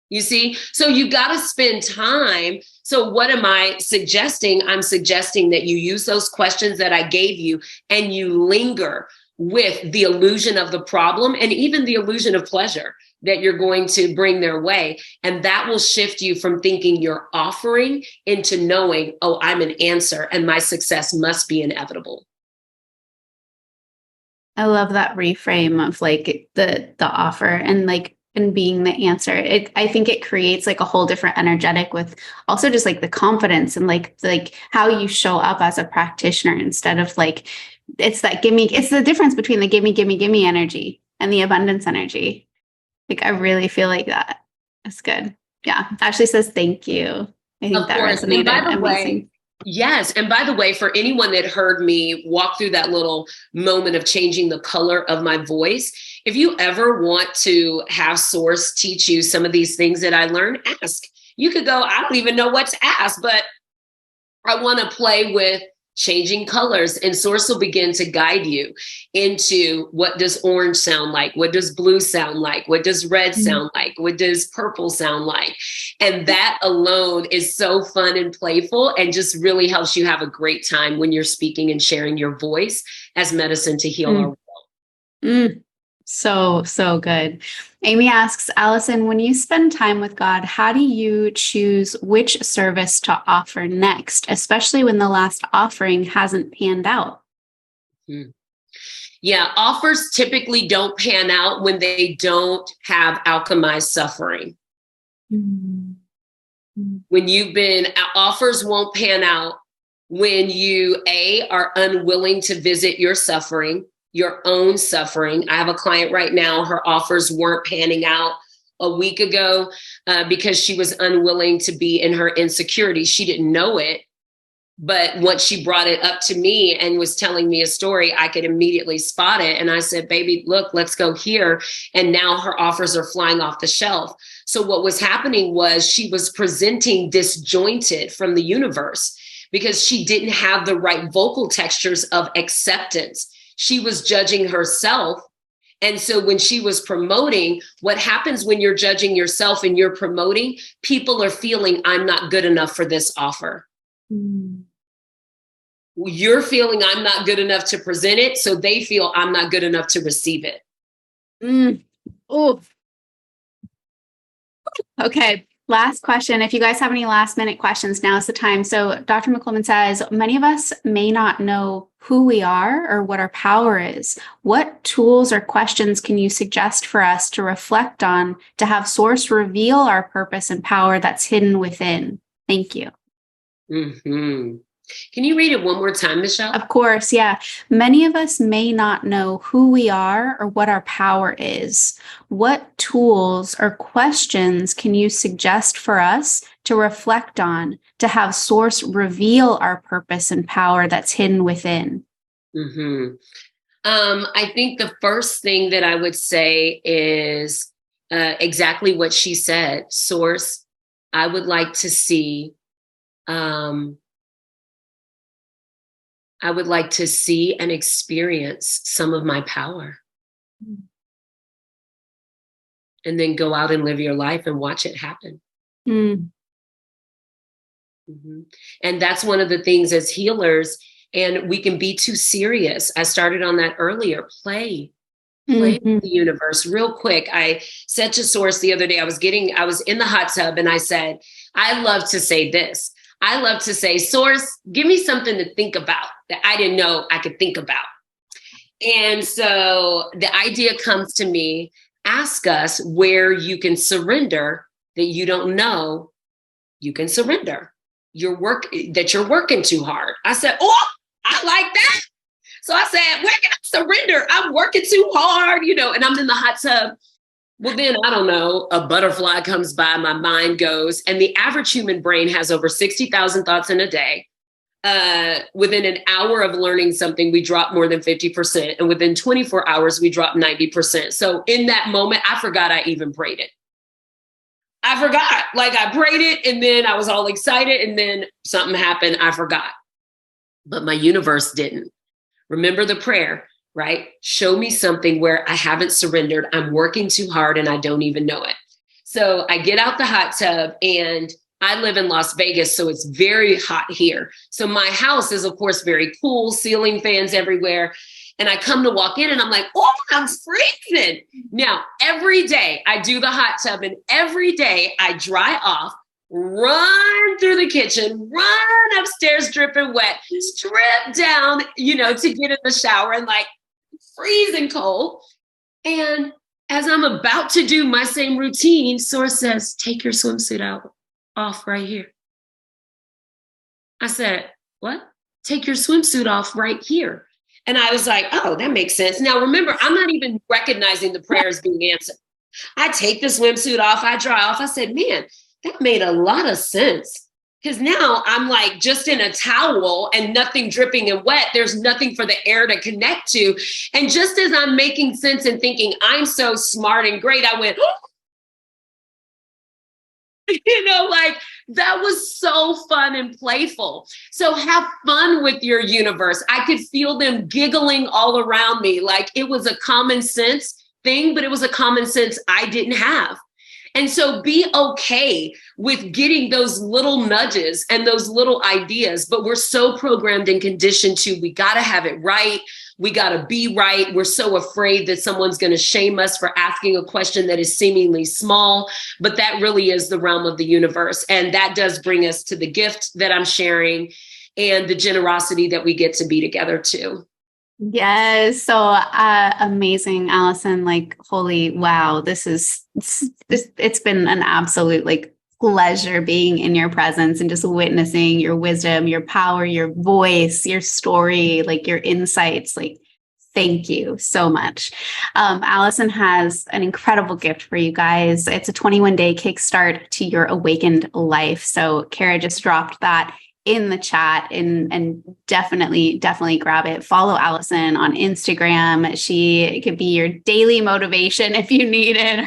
You see? So you got to spend time. So what am I suggesting? I'm suggesting that you use those questions that I gave you and you linger with the illusion of the problem and even the illusion of pleasure that you're going to bring their way. And that will shift you from thinking you're offering into knowing, oh, I'm an answer and my success must be inevitable. I love that reframe of like the offer and being the answer. I think it creates like a whole different energetic with also just like the confidence and like how you show up as a practitioner instead of like, it's the difference between the gimme energy and the abundance energy. Like, I really feel like that. That's good. Yeah. Ashley says, thank you. I think that resonated. Amazing. Yes. And by the way, for anyone that heard me walk through that little moment of changing the color of my voice, if you ever want to have Source teach you some of these things that I learned, ask. You could go, I don't even know what to ask, but I want to play with changing colors, and Source will begin to guide you into what does orange sound like? What does blue sound like? What does red sound like? What does purple sound like? And that alone is so fun and playful and just really helps you have a great time when you're speaking and sharing your voice as medicine to heal our world. So good. Amy asks, Allyson, when you spend time with God, how do you choose which service to offer next, especially when the last offering hasn't panned out? Yeah, offers typically don't pan out when they don't have alchemized suffering. When offers won't pan out when you, are unwilling to visit your suffering, your own suffering. I have a client right now, her offers weren't panning out a week ago because she was unwilling to be in her insecurity. She didn't know it, But once she brought it up to me and was telling me a story, I could immediately spot it. And I said, baby, look, let's go here. And now her offers are flying off the shelf. So what was happening was she was presenting disjointed from the universe because she didn't have the right vocal textures of acceptance. She was judging herself. And so when she was promoting, what happens when you're judging yourself and you're promoting, people are feeling, I'm not good enough for this offer. Mm. You're feeling I'm not good enough to present it. So they feel I'm not good enough to receive it. Oh, okay. Last question. If you guys have any last minute questions, now is the time. So Dr. McColman says, many of us may not know who we are or what our power is. What tools or questions can you suggest for us to reflect on to have Source reveal our purpose and power that's hidden within? Thank you. Mm-hmm. Can you read it one more time, Michelle? Of course, yeah. Many of us may not know who we are or what our power is. What tools or questions can you suggest for us to reflect on to have Source reveal our purpose and power that's hidden within? Mm-hmm. I think the first thing that I would say is exactly what she said. Source, I would like to see and experience some of my power. And then go out and live your life and watch it happen. Mm. Mm-hmm. And that's one of the things as healers, and we can be too serious. I started on that earlier. Play with the universe. Real quick, I said to Source the other day, I was in the hot tub and I said, I love to say this. I love to say, Source, give me something to think about that I didn't know I could think about. And so the idea comes to me, ask us where you can surrender that you don't know you can surrender. You're working too hard. I said, oh, I like that. So I said, where can I surrender? I'm working too hard, and I'm in the hot tub. Well, then, I don't know, a butterfly comes by, my mind goes, and the average human brain has over 60,000 thoughts in a day. Within an hour of learning something, we drop more than 50%. And within 24 hours, we drop 90%. So in that moment, I forgot I even prayed it. I forgot, I prayed it and then I was all excited and then something happened. I forgot, but my universe didn't. Remember the prayer, right? Show me something where I haven't surrendered. I'm working too hard and I don't even know it. So I get out the hot tub and I live in Las Vegas, so it's very hot here. So my house is, of course, very cool, ceiling fans everywhere. And I come to walk in and I'm like, oh, I'm freezing. Now, every day I do the hot tub and every day I dry off, run through the kitchen, run upstairs dripping wet, strip down, to get in the shower and freezing cold. And as I'm about to do my same routine, Source says, take your swimsuit off right here. I said, what? Take your swimsuit off right here. And I was like, oh, that makes sense. Now, remember, I'm not even recognizing the prayers being answered. I take the swimsuit off, I dry off. I said, man, that made a lot of sense. Because now I'm just in a towel and nothing dripping and wet. There's nothing for the air to connect to. And just as I'm making sense and thinking I'm so smart and great, I went, oh. That was so fun and playful. So have fun with your universe. I could feel them giggling all around me. It was a common sense thing, but it was a common sense I didn't have. And so be okay with getting those little nudges and those little ideas, but we're so programmed and conditioned to, we got to have it right. We got to be right. We're so afraid that someone's going to shame us for asking a question that is seemingly small, but that really is the realm of the universe. And that does bring us to the gift that I'm sharing and the generosity that we get to be together too. Yes. So amazing, Allyson. Holy wow. It's been an absolute pleasure being in your presence and just witnessing your wisdom, your power, your voice, your story, your insights. Thank you so much. Allyson has an incredible gift for you guys. It's a 21-day kickstart to your awakened life. So Kara just dropped that in the chat and definitely grab it. Follow Allyson on Instagram. She could be your daily motivation if you need it.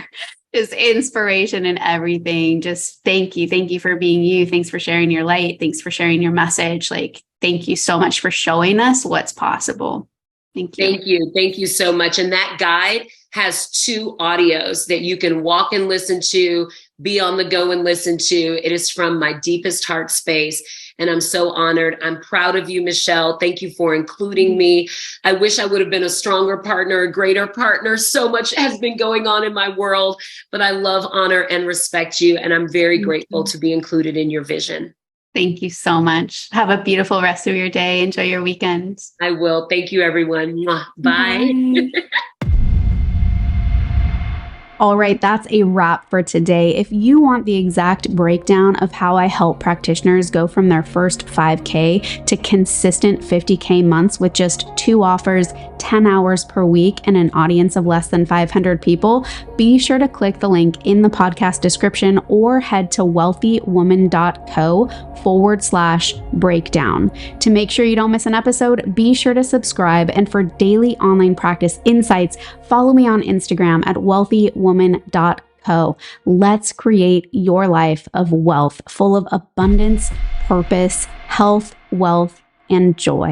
Just inspiration and everything. Just thank you. Thank you for being you. Thanks for sharing your light. Thanks for sharing your message. Like, thank you so much for showing us what's possible. Thank you. Thank you. Thank you so much. And that guide has 2 audios that you can walk and listen to, be on the go and listen to. It is from my deepest heart space. And I'm so honored. I'm proud of you, Michelle. Thank you for including me. I wish I would have been a stronger partner, a greater partner. So much has been going on in my world, but I love, honor, and respect you. And I'm very grateful to be included in your vision. Thank you so much. Have a beautiful rest of your day. Enjoy your weekend. I will. Thank you, everyone. Bye. All right, that's a wrap for today. If you want the exact breakdown of how I help practitioners go from their first 5K to consistent 50K months with just 2 offers, 10 hours per week, and an audience of less than 500 people, be sure to click the link in the podcast description or head to wellthywoman.co/breakdown. To make sure you don't miss an episode, be sure to subscribe. And for daily online practice insights, follow me on Instagram at wellthywoman.co. Let's create your life of wealth, full of abundance, purpose, health, wealth, and joy.